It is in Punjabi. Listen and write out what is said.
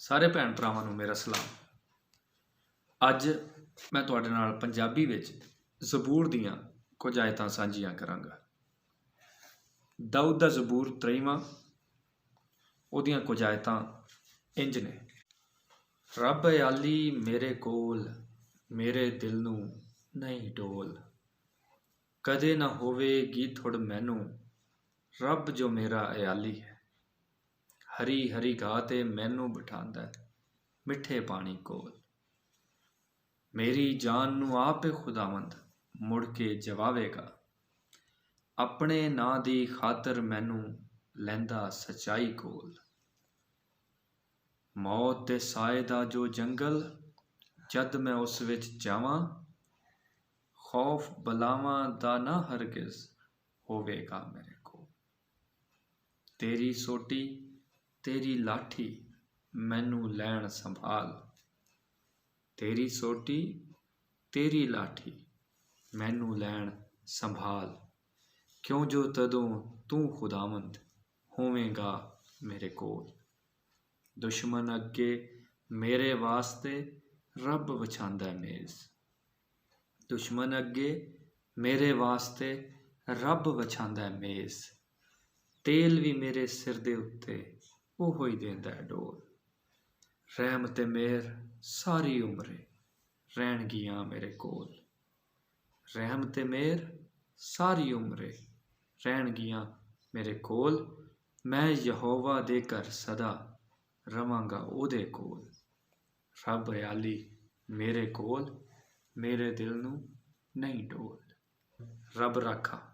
ਸਾਰੇ ਭੈਣ ਭਰਾਵਾਂ ਨੂੰ ਮੇਰਾ ਸਲਾਮ। ਅੱਜ ਮੈਂ ਤੁਹਾਡੇ ਨਾਲ ਪੰਜਾਬੀ ਵਿੱਚ ਜ਼ਬੂਰ ਦੀਆਂ ਕੁਝ ਆਇਤਾਂ ਸਾਂਝੀਆਂ ਕਰਾਂਗਾ। ਦਾਊਦ ਦਾ ਜ਼ਬੂਰ 23ਵਾਂ, ਉਹਦੀਆਂ ਕੁਝ ਆਇਤਾਂ ਇੰਜ ਨੇ। ਰੱਬ ਆਲੀ ਮੇਰੇ ਕੋਲ, ਮੇਰੇ ਦਿਲ ਨੂੰ ਨਹੀਂ ਡੋਲ, ਕਦੇ ਨਾ ਹੋਵੇਗੀ ਥੁੜ ਮੈਨੂੰ, ਰੱਬ ਜੋ ਮੇਰਾ ਅਯਾਲੀ ਹੈ। ਹਰੀ ਹਰੀ ਘਾਹ ਤੇ ਮੈਨੂੰ ਬਿਠਾਂਦਾ ਮਿੱਠੇ ਪਾਣੀ ਕੋਲ, ਮੇਰੀ ਜਾਨ ਨੂੰ ਆਪੇ ਖੁਦਾਵੰਦ ਮੁੜ ਕੇ ਜਵਾਵੇਗਾ। ਆਪਣੇ ਨਾਂ ਦੀ ਖਾਤਰ ਮੈਨੂੰ ਲੈਂਦਾ ਸੱਚਾਈ ਕੋਲ, ਮੌਤ ਦੇ ਸਾਏ ਦਾ ਜੋ ਜੰਗਲ ਜਦ ਮੈਂ ਉਸ ਵਿੱਚ ਜਾਵਾਂ, ਖੌਫ ਬਲਾਵਾਂ ਦਾ ਨਾ ਹਰਗਿਜ਼ ਹੋਵੇਗਾ ਮੇਰੇ ਕੋਲ। ਤੇਰੀ ਸੋਟੀ ਤੇਰੀ ਲਾਠੀ ਮੈਨੂੰ ਲੈਣ ਸੰਭਾਲ, ਤੇਰੀ ਸੋਟੀ ਤੇਰੀ ਲਾਠੀ ਮੈਨੂੰ ਲੈਣ ਸੰਭਾਲ, ਕਿਉਂ ਜੋ ਤਦੋਂ ਤੂੰ ਖੁਦਾਵੰਦ ਹੋਵੇਂਗਾ ਮੇਰੇ ਕੋਲ। ਦੁਸ਼ਮਣ ਅੱਗੇ ਮੇਰੇ ਵਾਸਤੇ ਰੱਬ ਵਿਛਾਂਦਾ ਮੇਜ਼, ਦੁਸ਼ਮਣ ਅੱਗੇ ਮੇਰੇ ਵਾਸਤੇ ਰੱਬ ਵਿਛਾਂਦਾ ਮੇਜ਼, ਤੇਲ ਵੀ ਮੇਰੇ ਸਿਰ ਦੇ ਉੱਤੇ ਉਹੋ ਹੀ ਦਿੰਦਾ ਡੋਲ। ਰਹਿਮ ਤੇ ਮਿਹਰ ਸਾਰੀ ਉਮਰੇ ਰਹਿਣਗੀਆਂ ਮੇਰੇ ਕੋਲ, ਰਹਿਮ ਤੇ ਮਿਹਰ ਸਾਰੀ ਉਮਰੇ ਰਹਿਣਗੀਆਂ ਮੇਰੇ ਕੋਲ। ਮੈਂ ਯਹੋਵਾ ਦੇ ਘਰ ਸਦਾ ਰਵਾਂਗਾ ਉਹਦੇ ਕੋਲ, ਰੱਬ ਆਲੀ ਮੇਰੇ ਕੋਲ, ਮੇਰੇ ਦਿਲ ਨੂੰ ਨਹੀਂ ਡੋਲ। ਰੱਬ ਰਾਖਾ।